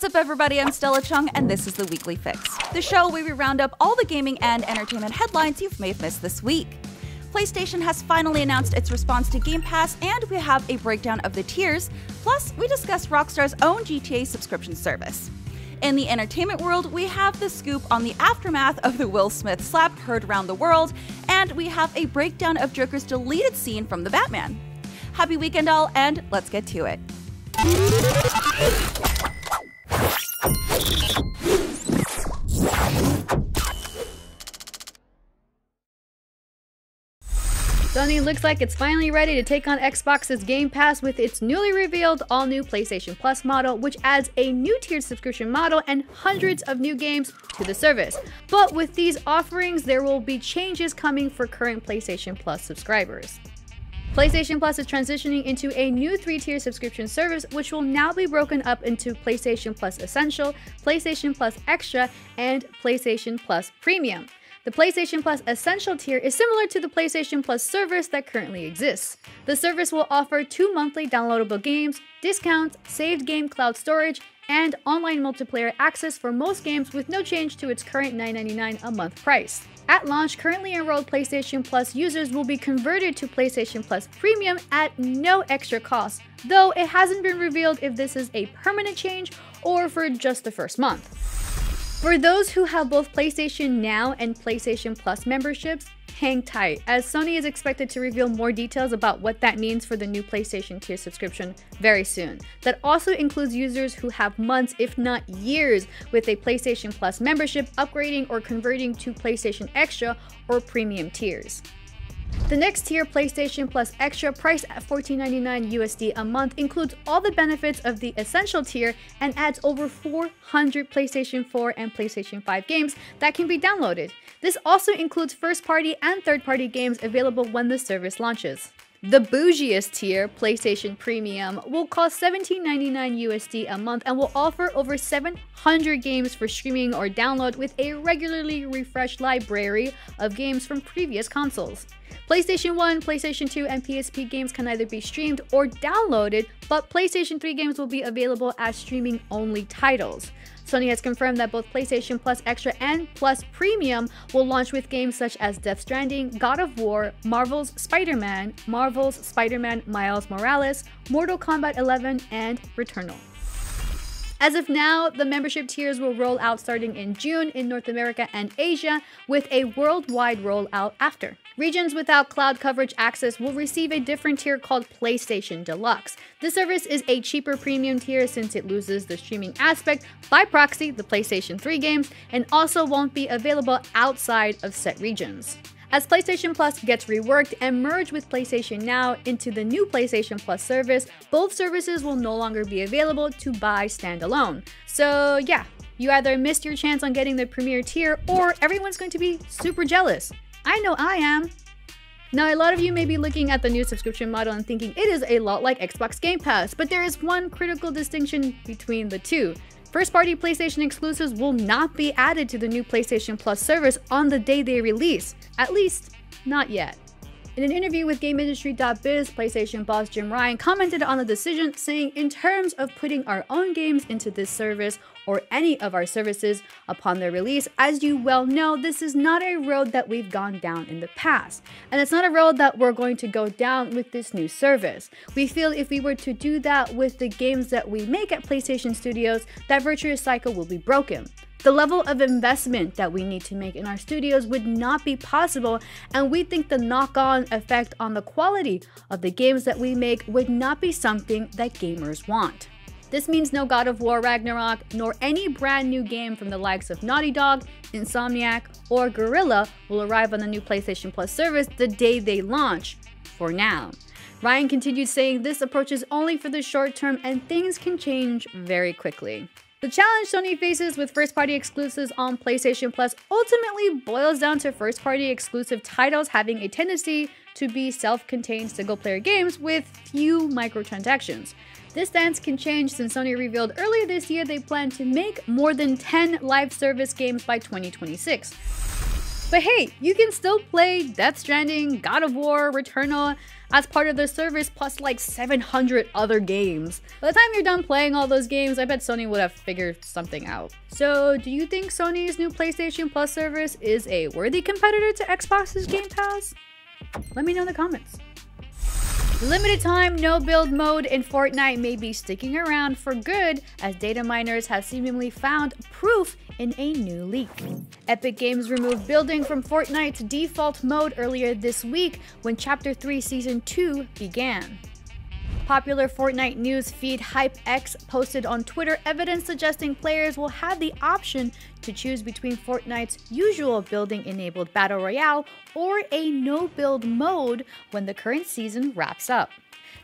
What's up, everybody? I'm Stella Chung, and this is the Weekly Fix, the show where we round up all the gaming and entertainment headlines you may have missed this week. PlayStation has finally announced its response to Game Pass, and we have a breakdown of the tiers, plus we discuss Rockstar's own GTA subscription service. In the entertainment world, we have the scoop on the aftermath of the Will Smith slap heard around the world, and we have a breakdown of Joker's deleted scene from The Batman. Happy weekend all, and let's get to it. Sony looks like it's finally ready to take on Xbox's Game Pass with its newly revealed all-new PlayStation Plus model, which adds a new tiered subscription model and hundreds of new games to the service. But with these offerings, there will be changes coming for current PlayStation Plus subscribers. PlayStation Plus is transitioning into a new 3-tier subscription service, which will now be broken up into PlayStation Plus Essential, PlayStation Plus Extra, and PlayStation Plus Premium. The PlayStation Plus Essential tier is similar to the PlayStation Plus service that currently exists. The service will offer 2 monthly downloadable games, discounts, saved game cloud storage, and online multiplayer access for most games with no change to its current $9.99 a month price. At launch, currently enrolled PlayStation Plus users will be converted to PlayStation Plus Premium at no extra cost, though it hasn't been revealed if this is a permanent change or for just the first month. For those who have both PlayStation Now and PlayStation Plus memberships, hang tight, as Sony is expected to reveal more details about what that means for the new PlayStation tier subscription very soon. That also includes users who have months, if not years, with a PlayStation Plus membership upgrading or converting to PlayStation Extra or Premium tiers. The next tier, PlayStation Plus Extra, priced at $14.99 USD a month, includes all the benefits of the Essential tier and adds over 400 PlayStation 4 and PlayStation 5 games that can be downloaded. This also includes first-party and third-party games available when the service launches. The bougiest tier, PlayStation Premium, will cost $17.99 USD a month and will offer over 700 games for streaming or download with a regularly refreshed library of games from previous consoles. PlayStation 1, PlayStation 2, and PSP games can either be streamed or downloaded, but PlayStation 3 games will be available as streaming-only titles. Sony has confirmed that both PlayStation Plus Extra and Plus Premium will launch with games such as Death Stranding, God of War, Marvel's Spider-Man Miles Morales, Mortal Kombat 11, and Returnal. As of now, the membership tiers will roll out starting in June in North America and Asia, with a worldwide rollout after. Regions without cloud coverage access will receive a different tier called PlayStation Deluxe. This service is a cheaper premium tier since it loses the streaming aspect by proxy, the PlayStation 3 games, and also won't be available outside of set regions. As PlayStation Plus gets reworked and merged with PlayStation Now into the new PlayStation Plus service, both services will no longer be available to buy standalone. So yeah, you either missed your chance on getting the premier tier, or everyone's going to be super jealous. I know I am. Now, a lot of you may be looking at the new subscription model and thinking it is a lot like Xbox Game Pass, but there is one critical distinction between the two. First-party PlayStation exclusives will not be added to the new PlayStation Plus service on the day they release. At least, not yet. In an interview with GameIndustry.biz, PlayStation boss Jim Ryan commented on the decision, saying, "In terms of putting our own games into this service or any of our services upon their release, as you well know, this is not a road that we've gone down in the past. And it's not a road that we're going to go down with this new service. We feel if we were to do that with the games that we make at PlayStation Studios, that virtuous cycle will be broken. The level of investment that we need to make in our studios would not be possible, and we think the knock-on effect on the quality of the games that we make would not be something that gamers want. This means no God of War Ragnarok, nor any brand new game from the likes of Naughty Dog, Insomniac, or Guerrilla will arrive on the new PlayStation Plus service the day they launch, for now." Ryan continued saying this approach is only for the short term and things can change very quickly. The challenge Sony faces with first-party exclusives on PlayStation Plus ultimately boils down to first-party exclusive titles having a tendency to be self-contained single-player games with few microtransactions. This stance can change since Sony revealed earlier this year they plan to make more than 10 live service games by 2026. But hey, you can still play Death Stranding, God of War, Returnal as part of the service, plus like 700 other games. By the time you're done playing all those games, I bet Sony would have figured something out. So do you think Sony's new PlayStation Plus service is a worthy competitor to Xbox's Game Pass? Let me know in the comments. Limited time no build mode in Fortnite may be sticking around for good, as data miners have seemingly found proof in a new leak. Epic Games removed building from Fortnite's default mode earlier this week when Chapter 3 Season 2 began. Popular Fortnite news feed HypeX posted on Twitter evidence suggesting players will have the option to choose between Fortnite's usual building-enabled Battle Royale or a no-build mode when the current season wraps up.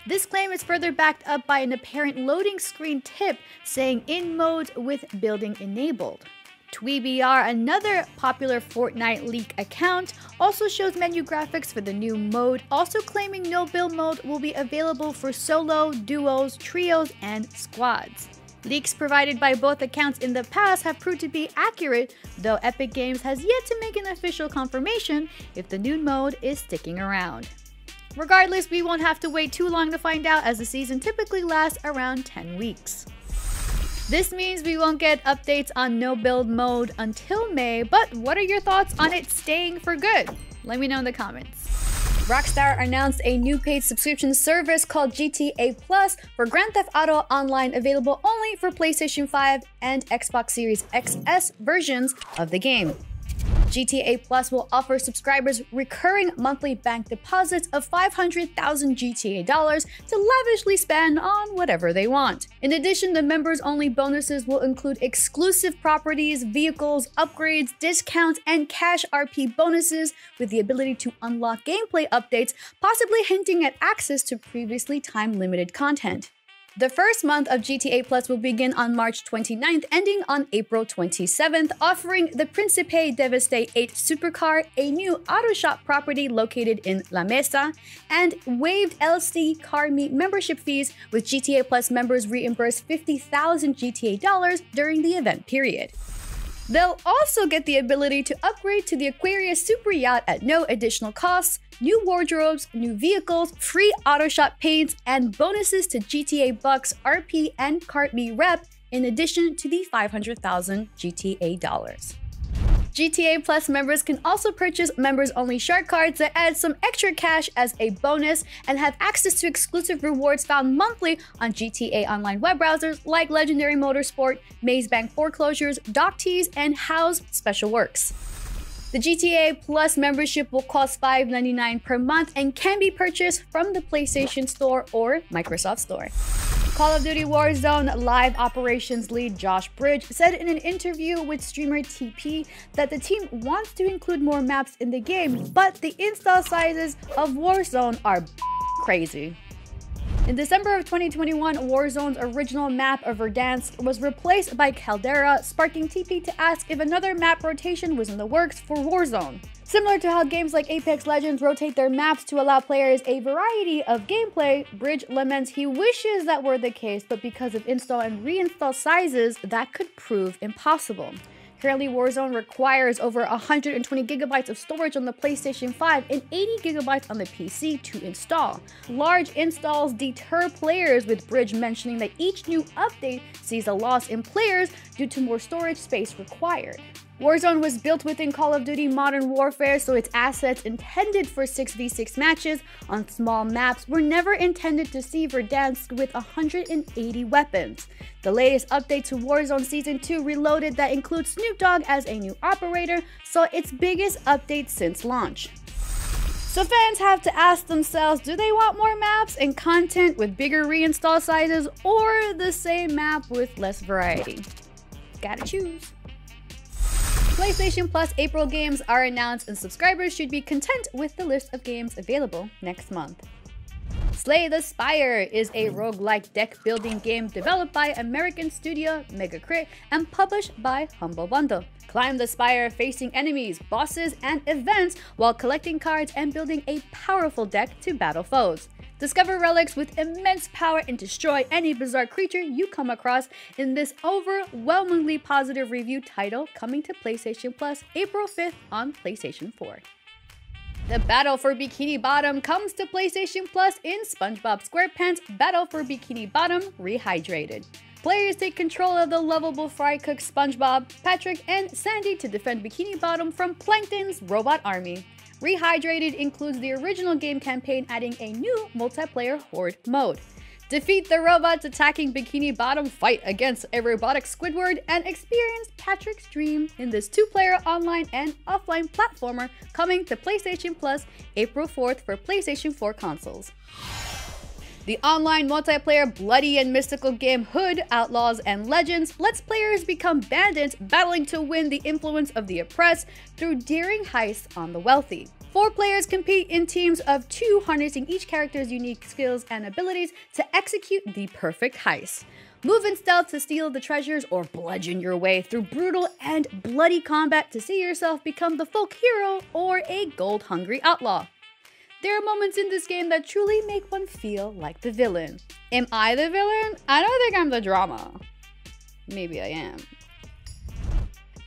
This claim is further backed up by an apparent loading screen tip saying in mode with building enabled. TweeBR, another popular Fortnite leak account, also shows menu graphics for the new mode, also claiming no build mode will be available for solo, duos, trios, and squads. Leaks provided by both accounts in the past have proved to be accurate, though Epic Games has yet to make an official confirmation if the new mode is sticking around. Regardless, we won't have to wait too long to find out, as the season typically lasts around 10 weeks. This means we won't get updates on no build mode until May, but what are your thoughts on it staying for good? Let me know in the comments. Rockstar announced a new paid subscription service called GTA Plus for Grand Theft Auto Online, available only for PlayStation 5 and Xbox Series XS versions of the game. GTA Plus will offer subscribers recurring monthly bank deposits of 500,000 GTA dollars to lavishly spend on whatever they want. In addition, the members-only bonuses will include exclusive properties, vehicles, upgrades, discounts, and cash RP bonuses, with the ability to unlock gameplay updates, possibly hinting at access to previously time-limited content. The first month of GTA Plus will begin on March 29th, ending on April 27th, offering the Principe Devastate 8 supercar, a new auto shop property located in La Mesa, and waived LC Car Meet membership fees, with GTA Plus members reimbursed 50,000 GTA dollars during the event period. They'll also get the ability to upgrade to the Aquarius Super Yacht at no additional costs, new wardrobes, new vehicles, free auto shop paints, and bonuses to GTA Bucks, RP, and CartMe rep, in addition to the 500,000 GTA dollars. GTA Plus members can also purchase members-only shark cards that add some extra cash as a bonus, and have access to exclusive rewards found monthly on GTA Online web browsers like Legendary Motorsport, Maze Bank Foreclosures, Dock Tees, and House Special Works. The GTA Plus membership will cost $5.99 per month and can be purchased from the PlayStation Store or Microsoft Store. Call of Duty Warzone live operations lead Josh Bridge said in an interview with streamer TP that the team wants to include more maps in the game, but the install sizes of Warzone are crazy. In December of 2021, Warzone's original map of Verdansk was replaced by Caldera, sparking TP to ask if another map rotation was in the works for Warzone. Similar to how games like Apex Legends rotate their maps to allow players a variety of gameplay, Bridge laments he wishes that were the case, but because of install and reinstall sizes, that could prove impossible. Currently, Warzone requires over 120 gigabytes of storage on the PlayStation 5 and 80 gigabytes on the PC to install. Large installs deter players, with Bridge mentioning that each new update sees a loss in players due to more storage space required. Warzone was built within Call of Duty Modern Warfare, so its assets intended for 6v6 matches on small maps were never intended to see Verdansk with 180 weapons. The latest update to Warzone Season 2 Reloaded, that includes Snoop Dogg as a new operator, saw its biggest update since launch. So fans have to ask themselves, do they want more maps and content with bigger reinstall sizes, or the same map with less variety? Gotta choose. PlayStation Plus April games are announced, and subscribers should be content with the list of games available next month. Slay the Spire is a roguelike deck-building game developed by American studio Megacrit and published by Humble Bundle. Climb the spire facing enemies, bosses, and events while collecting cards and building a powerful deck to battle foes. Discover relics with immense power and destroy any bizarre creature you come across in this overwhelmingly positive review title coming to PlayStation Plus April 5th on PlayStation 4. The battle for Bikini Bottom comes to PlayStation Plus in SpongeBob SquarePants Battle for Bikini Bottom Rehydrated. Players take control of the lovable fry cook SpongeBob, Patrick, and Sandy to defend Bikini Bottom from Plankton's robot army. Rehydrated includes the original game campaign, adding a new multiplayer horde mode. Defeat the robots attacking Bikini Bottom, fight against a robotic Squidward, and experience Patrick's dream in this 2-player online and offline platformer coming to PlayStation Plus April 4th for PlayStation 4 consoles. The online multiplayer bloody and mystical game Hood, Outlaws, and Legends lets players become bandits battling to win the influence of the oppressed through daring heists on the wealthy. 4 players compete in teams of 2, harnessing each character's unique skills and abilities to execute the perfect heist. Move in stealth to steal the treasures or bludgeon your way through brutal and bloody combat to see yourself become the folk hero or a gold-hungry outlaw. There are moments in this game that truly make one feel like the villain. Am I the villain? I don't think I'm the drama. Maybe I am.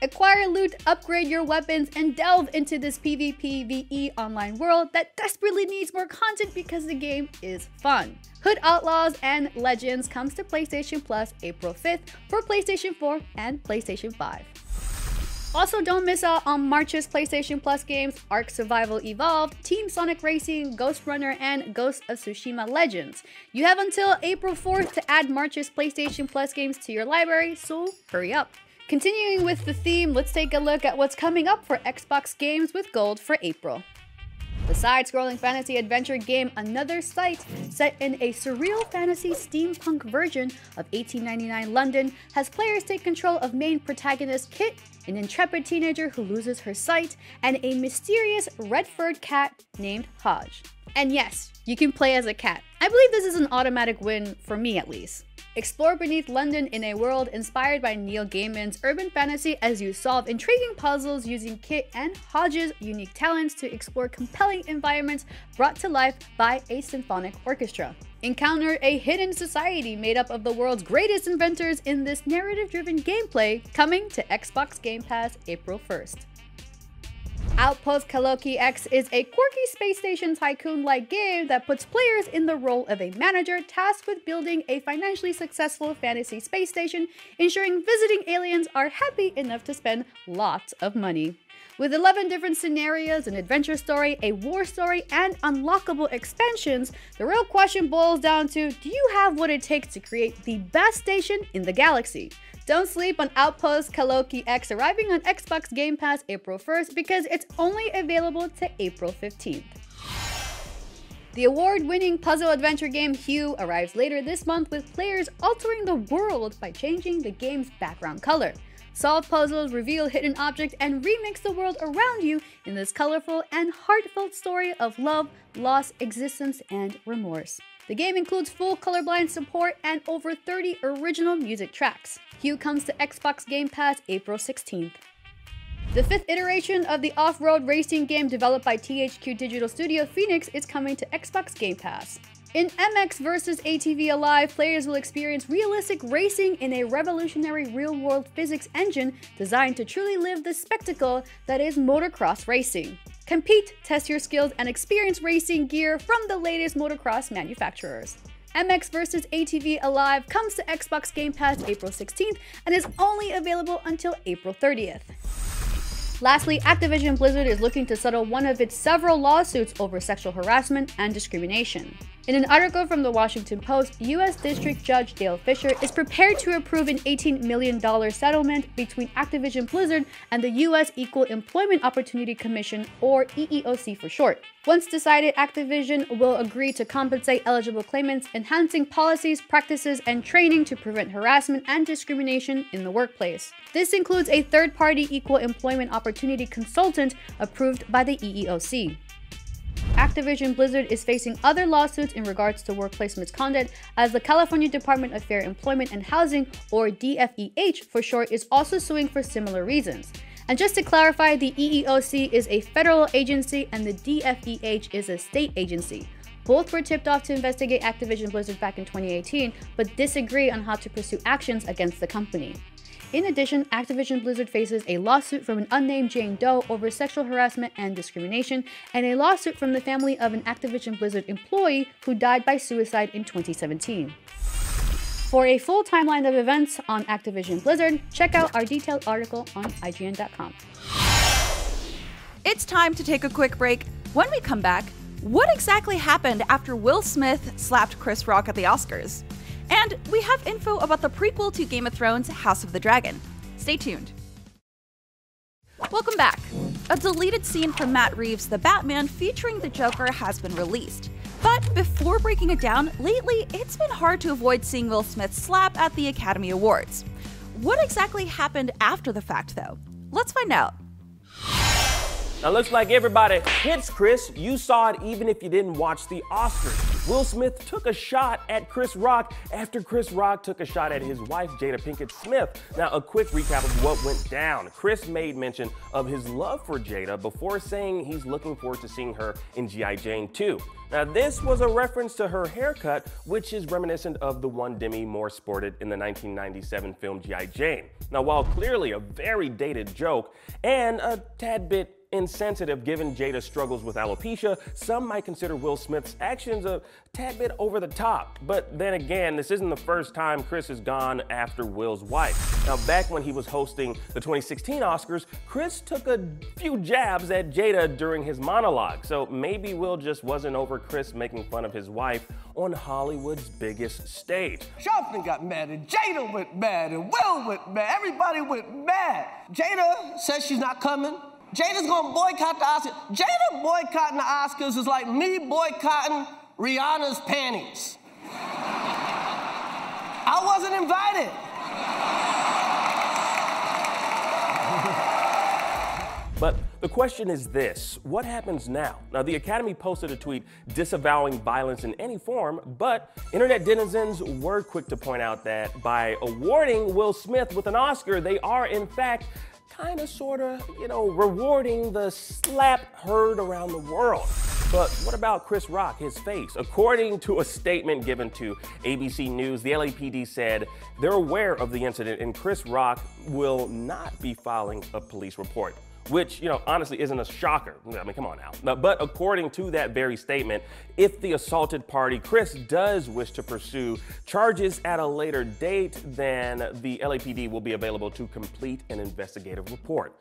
Acquire loot, upgrade your weapons, and delve into this PvPvE online world that desperately needs more content because the game is fun. Hood, Outlaws, and Legends comes to PlayStation Plus April 5th for PlayStation 4 and PlayStation 5. Also, don't miss out on March's PlayStation Plus games Ark Survival Evolved, Team Sonic Racing, Ghost Runner, and Ghost of Tsushima Legends. You have until April 4th to add March's PlayStation Plus games to your library, so hurry up. Continuing with the theme, let's take a look at what's coming up for Xbox games with gold for April. The side-scrolling fantasy adventure game Another Sight, set in a surreal fantasy steampunk version of 1899 London, has players take control of main protagonist Kit, an intrepid teenager who loses her sight, and a mysterious red-furred cat named Hodge. And yes, you can play as a cat. I believe this is an automatic win for me at least. Explore beneath London in a world inspired by Neil Gaiman's urban fantasy as you solve intriguing puzzles using Kit and Hodge's unique talents to explore compelling environments brought to life by a symphonic orchestra. Encounter a hidden society made up of the world's greatest inventors in this narrative-driven gameplay coming to Xbox Game Pass April 1st. Outpost Kaloki X is a quirky space station tycoon-like game that puts players in the role of a manager tasked with building a financially successful fantasy space station, ensuring visiting aliens are happy enough to spend lots of money. With 11 different scenarios, an adventure story, a war story, and unlockable expansions, the real question boils down to, do you have what it takes to create the best station in the galaxy? Don't sleep on Outpost Kaloki X arriving on Xbox Game Pass April 1st because it's only available to April 15th. The award-winning puzzle-adventure game Hue arrives later this month with players altering the world by changing the game's background color. Solve puzzles, reveal hidden objects, and remix the world around you in this colorful and heartfelt story of love, loss, existence, and remorse. The game includes full colorblind support and over 30 original music tracks. Hue comes to Xbox Game Pass April 16th. The 5th iteration of the off-road racing game developed by THQ Digital Studio Phoenix is coming to Xbox Game Pass. In MX vs ATV Alive, players will experience realistic racing in a revolutionary real-world physics engine designed to truly live the spectacle that is motocross racing. Compete, test your skills, and experience racing gear from the latest motocross manufacturers. MX vs ATV Alive comes to Xbox Game Pass April 16th and is only available until April 30th. Lastly, Activision Blizzard is looking to settle one of its several lawsuits over sexual harassment and discrimination. In an article from the Washington Post, U.S. District Judge Dale Fisher is prepared to approve an $18 million settlement between Activision Blizzard and the U.S. Equal Employment Opportunity Commission, or EEOC for short. Once decided, Activision will agree to compensate eligible claimants, enhancing policies, practices, and training to prevent harassment and discrimination in the workplace. This includes a third-party equal employment opportunity consultant approved by the EEOC. Activision Blizzard is facing other lawsuits in regards to workplace misconduct, as the California Department of Fair Employment and Housing, or DFEH for short, is also suing for similar reasons. And just to clarify, the EEOC is a federal agency and the DFEH is a state agency. Both were tipped off to investigate Activision Blizzard back in 2018, but disagree on how to pursue actions against the company. In addition, Activision Blizzard faces a lawsuit from an unnamed Jane Doe over sexual harassment and discrimination, and a lawsuit from the family of an Activision Blizzard employee who died by suicide in 2017. For a full timeline of events on Activision Blizzard, check out our detailed article on IGN.com. It's time to take a quick break. When we come back, what exactly happened after Will Smith slapped Chris Rock at the Oscars? And we have info about the prequel to Game of Thrones, House of the Dragon. Stay tuned. Welcome back. A deleted scene from Matt Reeves' The Batman featuring the Joker has been released. But before breaking it down, lately it's been hard to avoid seeing Will Smith slap at the Academy Awards. What exactly happened after the fact, though? Let's find out. Now, looks like everybody hits Chris. You saw it even if you didn't watch the Oscars. Will Smith took a shot at Chris Rock after Chris Rock took a shot at his wife, Jada Pinkett Smith. Now, a quick recap of what went down. Chris made mention of his love for Jada before saying he's looking forward to seeing her in G.I. Jane 2. Now, this was a reference to her haircut, which is reminiscent of the one Demi Moore sported in the 1997 film G.I. Jane. Now, while clearly a very dated joke and a tad bit insensitive given Jada's struggles with alopecia, some might consider Will Smith's actions a tad bit over the top. But then again, this isn't the first time Chris has gone after Will's wife. Now, back when he was hosting the 2016 Oscars, Chris took a few jabs at Jada during his monologue. So maybe Will just wasn't over Chris making fun of his wife on Hollywood's biggest stage. Sharpton got mad, and Jada went mad, and Will went mad. Everybody went mad. Jada says she's not coming. Jada's gonna boycott the Oscars. Jada boycotting the Oscars is like me boycotting Rihanna's panties. I wasn't invited. But the question is this: what happens now? Now, the Academy posted a tweet disavowing violence in any form, but internet denizens were quick to point out that by awarding Will Smith with an Oscar, they are in fact kind of, sort of, rewarding the slap heard around the world. But what about Chris Rock, his face? According to a statement given to ABC News, the LAPD said they're aware of the incident and Chris Rock will not be filing a police report. Which, honestly isn't a shocker. I mean, come on now. But according to that very statement, if the assaulted party, Chris, does wish to pursue charges at a later date, then the LAPD will be available to complete an investigative report.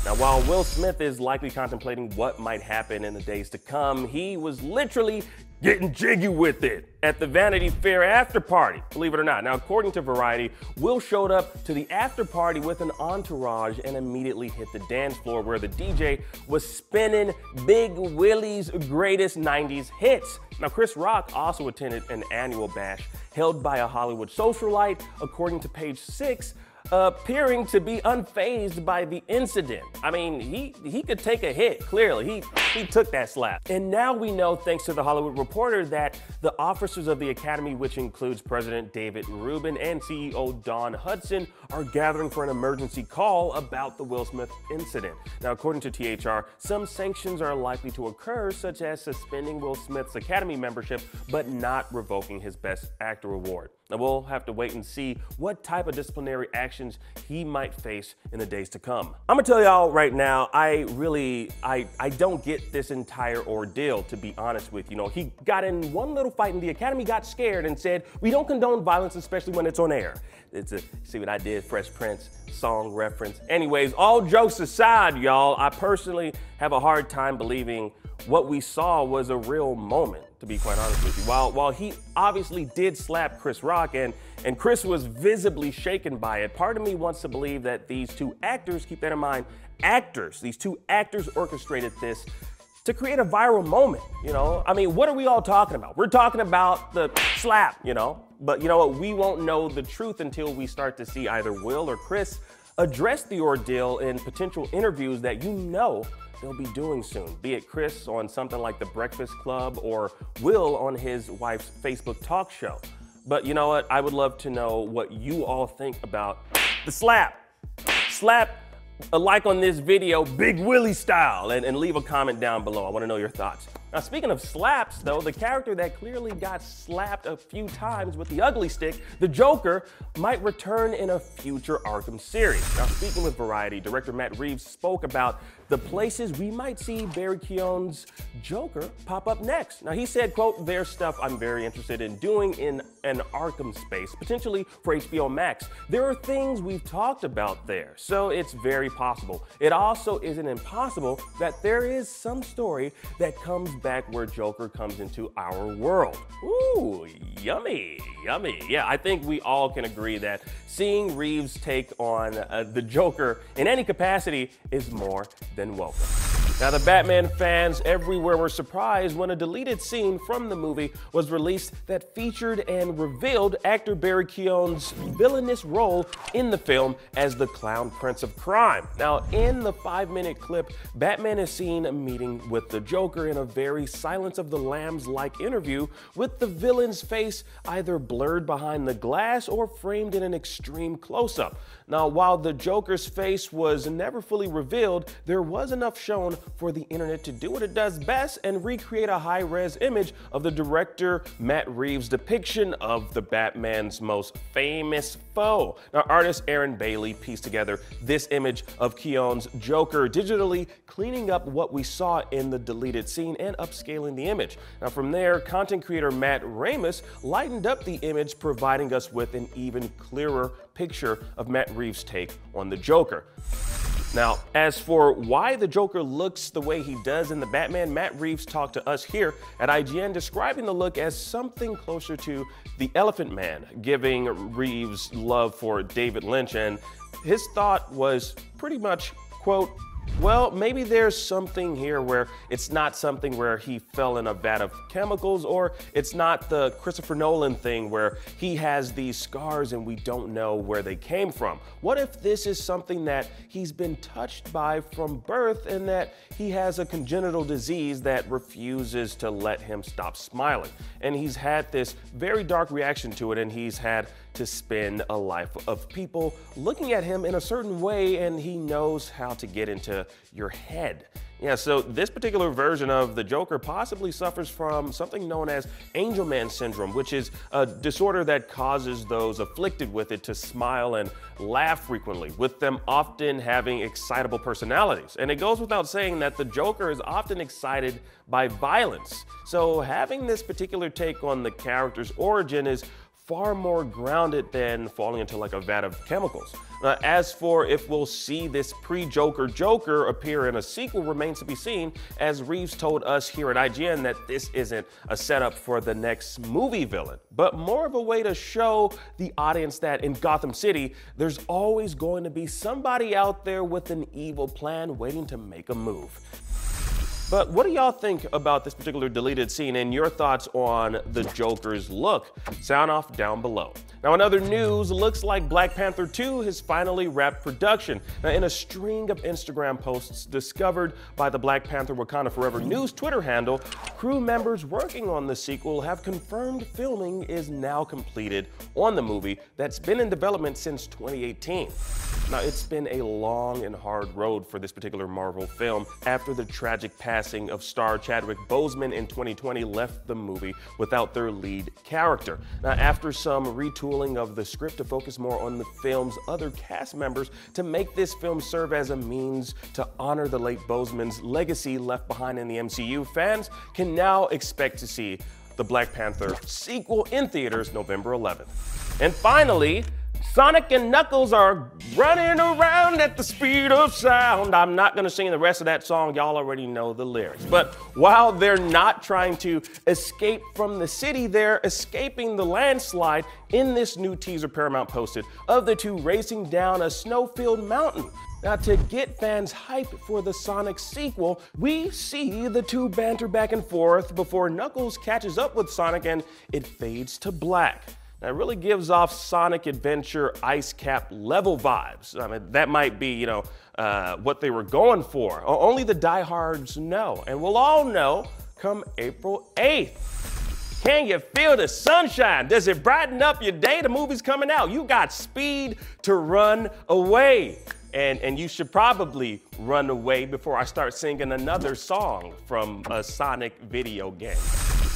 Now, while Will Smith is likely contemplating what might happen in the days to come, he was literally getting jiggy with it at the Vanity Fair after party, believe it or not. Now, according to Variety, Will showed up to the after party with an entourage and immediately hit the dance floor where the DJ was spinning Big Willie's greatest 90s hits. Now, Chris Rock also attended an annual bash held by a Hollywood socialite, according to Page 6, appearing to be unfazed by the incident. I mean, he could take a hit, clearly. He took that slap. And now we know, thanks to The Hollywood Reporter, that the officers of the Academy, which includes President David Rubin and CEO Dawn Hudson, are gathering for an emergency call about the Will Smith incident. Now, according to THR, some sanctions are likely to occur, such as suspending Will Smith's Academy membership, but not revoking his Best Actor award. Now, we'll have to wait and see what type of disciplinary actions he might face in the days to come. I'm gonna tell y'all right now, I don't get this entire ordeal, to be honest with you. He got in one little fight and the Academy got scared and said, we don't condone violence, especially when it's on air. See what I did, Fresh Prince song reference. Anyways, all jokes aside, y'all, I personally have a hard time believing what we saw was a real moment, to be quite honest with you. While he obviously did slap Chris Rock and Chris was visibly shaken by it, part of me wants to believe that these two actors, keep that in mind, these two actors orchestrated this to create a viral moment, I mean, what are we all talking about? We're talking about the slap, But you know what? We won't know the truth until we start to see either Will or Chris address the ordeal in potential interviews that they'll be doing soon, be it Chris on something like The Breakfast Club or Will on his wife's Facebook talk show. But you know what? I would love to know what you all think about the slap. Slap a like on this video, Big Willie style, and leave a comment down below. I want to know your thoughts. Now, speaking of slaps, though, the character that clearly got slapped a few times with the ugly stick, the Joker, might return in a future Arkham series. Now, speaking with Variety, director Matt Reeves spoke about the places we might see Barry Keoghan's Joker pop up next. Now, he said, quote, "There's stuff I'm very interested in doing in an Arkham space, potentially for HBO Max. There are things we've talked about there, so it's very possible. It also isn't impossible that there is some story that comes back where Joker comes into our world." Ooh, yummy, yummy. Yeah, I think we all can agree that seeing Reeves take on the Joker in any capacity is more than welcome. Now, the Batman fans everywhere were surprised when a deleted scene from the movie was released that featured and revealed actor Barry Keoghan's villainous role in the film as the Clown Prince of Crime. Now, in the 5-minute clip, Batman is seen meeting with the Joker in a very Silence of the Lambs-like interview, with the villain's face either blurred behind the glass or framed in an extreme close-up. Now, while the Joker's face was never fully revealed, there was enough shown for the internet to do what it does best and recreate a high-res image of the director Matt Reeves' depiction of the Batman's most famous foe. Now, artist Aaron Bailey pieced together this image of Keoghan's Joker, digitally cleaning up what we saw in the deleted scene and upscaling the image. Now, from there, content creator Matt Ramus lightened up the image, providing us with an even clearer picture of Matt Reeves' take on the Joker. Now, as for why the Joker looks the way he does in the Batman, Matt Reeves talked to us here at IGN, describing the look as something closer to the Elephant Man, giving Reeves love for David Lynch, and his thought was pretty much, quote, "Well, maybe there's something here where it's not something where he fell in a vat of chemicals, or it's not the Christopher Nolan thing where he has these scars and we don't know where they came from. What if this is something that he's been touched by from birth and that he has a congenital disease that refuses to let him stop smiling? And he's had this very dark reaction to it, and he's had to spend a life of people looking at him in a certain way, and he knows how to get into your head." Yeah, so this particular version of the Joker possibly suffers from something known as Angelman syndrome, which is a disorder that causes those afflicted with it to smile and laugh frequently, with them often having excitable personalities. And it goes without saying that the Joker is often excited by violence. So having this particular take on the character's origin is far more grounded than falling into like a vat of chemicals. As for if we'll see this pre-Joker Joker appear in a sequel remains to be seen, as Reeves told us here at IGN that this isn't a setup for the next movie villain, but more of a way to show the audience that in Gotham City, there's always going to be somebody out there with an evil plan waiting to make a move. But what do y'all think about this particular deleted scene and your thoughts on the Joker's look? Sound off down below. Now, in other news, looks like Black Panther 2 has finally wrapped production. Now, in a string of Instagram posts discovered by the Black Panther Wakanda Forever News Twitter handle, crew members working on the sequel have confirmed filming is now completed on the movie that's been in development since 2018. Now, it's been a long and hard road for this particular Marvel film after the tragic passing of star Chadwick Boseman in 2020 left the movie without their lead character. Now, after some retooling of the script to focus more on the film's other cast members to make this film serve as a means to honor the late Boseman's legacy left behind in the MCU, fans can now expect to see the Black Panther sequel in theaters November 11th. And finally, Sonic and Knuckles are running around at the speed of sound. I'm not gonna sing the rest of that song, y'all already know the lyrics. But while they're not trying to escape from the city, they're escaping the landslide in this new teaser Paramount posted of the two racing down a snow-filled mountain. Now, to get fans hyped for the Sonic sequel, we see the two banter back and forth before Knuckles catches up with Sonic and it fades to black. That really gives off Sonic Adventure Ice Cap level vibes. I mean, that might be, what they were going for. Only the diehards know, and we'll all know come April 8th. Can you feel the sunshine? Does it brighten up your day? The movie's coming out. You got speed to run away. And you should probably run away before I start singing another song from a Sonic video game.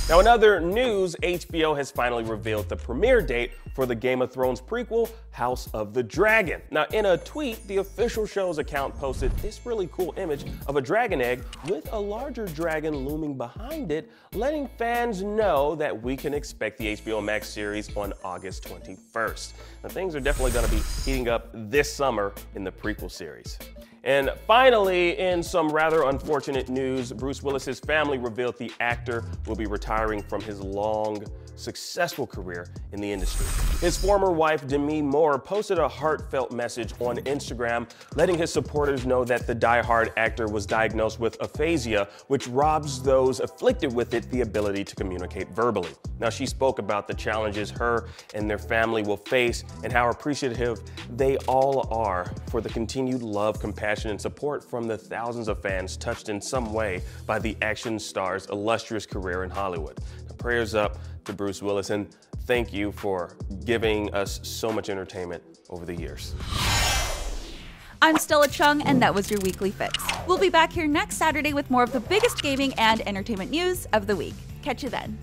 Now, in other news, HBO has finally revealed the premiere date for the Game of Thrones prequel, House of the Dragon. Now, in a tweet, the official show's account posted this really cool image of a dragon egg with a larger dragon looming behind it, letting fans know that we can expect the HBO Max series on August 21st. Now, things are definitely going to be heating up this summer in the prequel series. And finally, in some rather unfortunate news, Bruce Willis's family revealed the actor will be retiring from his long, successful career in the industry. His former wife, Demi Moore, posted a heartfelt message on Instagram, letting his supporters know that the die-hard actor was diagnosed with aphasia, which robs those afflicted with it the ability to communicate verbally. Now, she spoke about the challenges her and their family will face and how appreciative they all are for the continued love, compassion, and support from the thousands of fans touched in some way by the action star's illustrious career in Hollywood. Now, prayers up to Bruce Willis, and thank you for giving us so much entertainment over the years. I'm Stella Chung, and that was your Weekly Fix. We'll be back here next Saturday with more of the biggest gaming and entertainment news of the week. Catch you then.